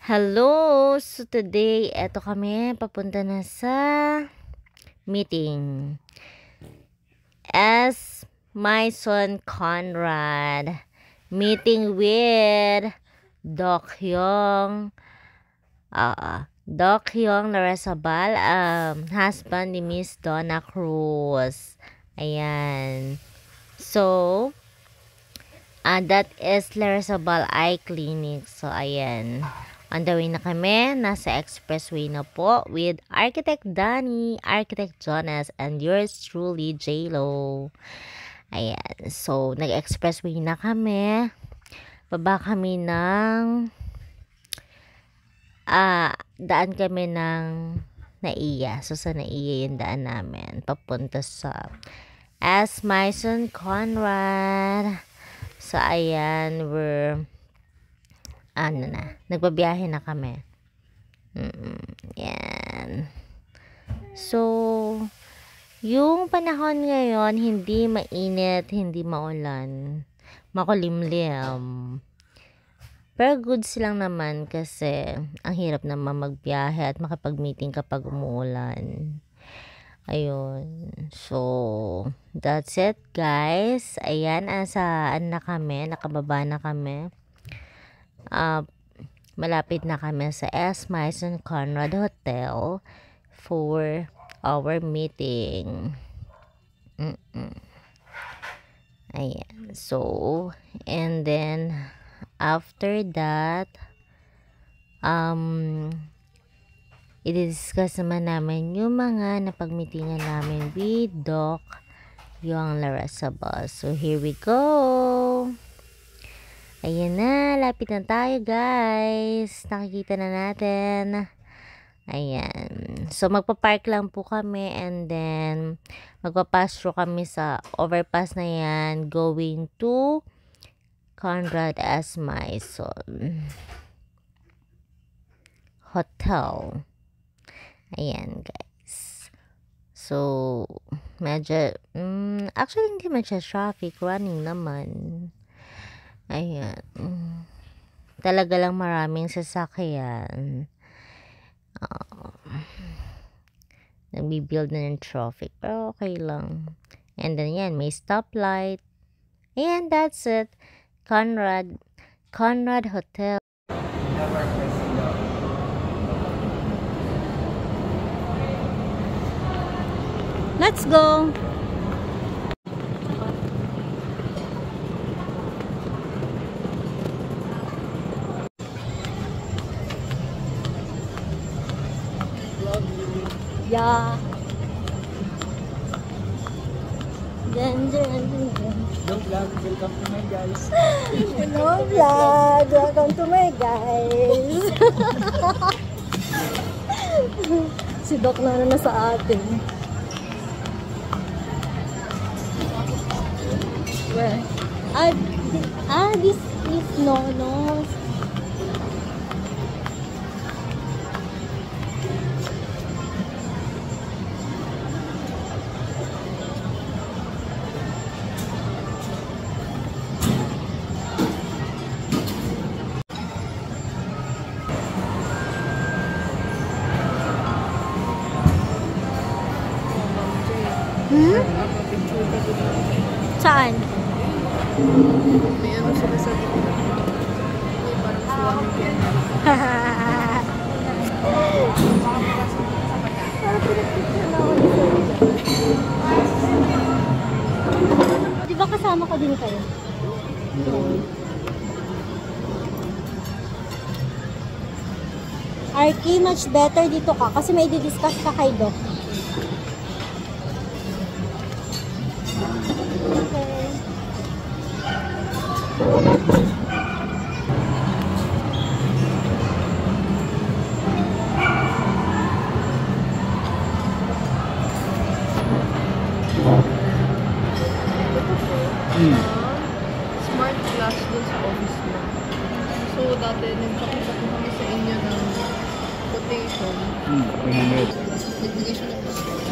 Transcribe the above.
Hello! So today, eto kami, papunta na sa meeting. As my son Conrad, meeting with Doc Hyung, Doc Hyung Larrazabal, husband ni Miss Donna Cruz. Ayan. So, that is Larrazabal Eye Clinic. So, ayan. On the way na kami, nasa expressway na po with Architect Danny, Architect Jonas, and yours truly, J-Lo. Ayan, so nag-expressway na kami. Baba kami ng, daan kami ng Naiya. So sa Naiya yung daan namin, papunta sa As my son Conrad. So ayan, nagbabiyahe na kami. Yan. So, yung panahon ngayon, hindi mainit, hindi maulan. Makulimlim. Pero goods lang naman kasi ang hirap naman magbiyahe at makipag-meeting kapag umuulan. Ayun. So, that's it guys. Ayan, saan na kami? Nakababa na kami. Malapit na kami sa S. Maison Conrad Hotel for our meeting. Ayan. So, and then after that, i-discuss naman namin yung mga napag-meetingan namin with Doc Hyung Larrazabal. So, here we go. Ayan na, lapit na tayo guys. Nakikita na natin. Ayan. So, magpa-park lang po kami and then magpa-pass through kami sa overpass na yan going to Conrad S. Maison Hotel. Ayan guys. So, medyo, actually hindi medyo traffic, running naman. Ayan. Talaga lang maraming sasakyan. Nagbi-build na ng traffic. Pero okay lang. And then yan, may stoplight. And that's it. Conrad Hotel. Let's go! Yeah. Hello vlog, welcome to my guys. Hello vlog, welcome to my guys. Si Doc na nasa atin. Where? This is Nono's. Saan? May ano sila sa dito. May parang swimming yan. Di ba kasama ko din kayo? Arky, much better dito ka kasi may di-discuss ka kay Doc. Smart glass dun sa office mo. So dati nagpakita ko kami sa inyo ng quotation. 300. Nagbigay siya ng discount.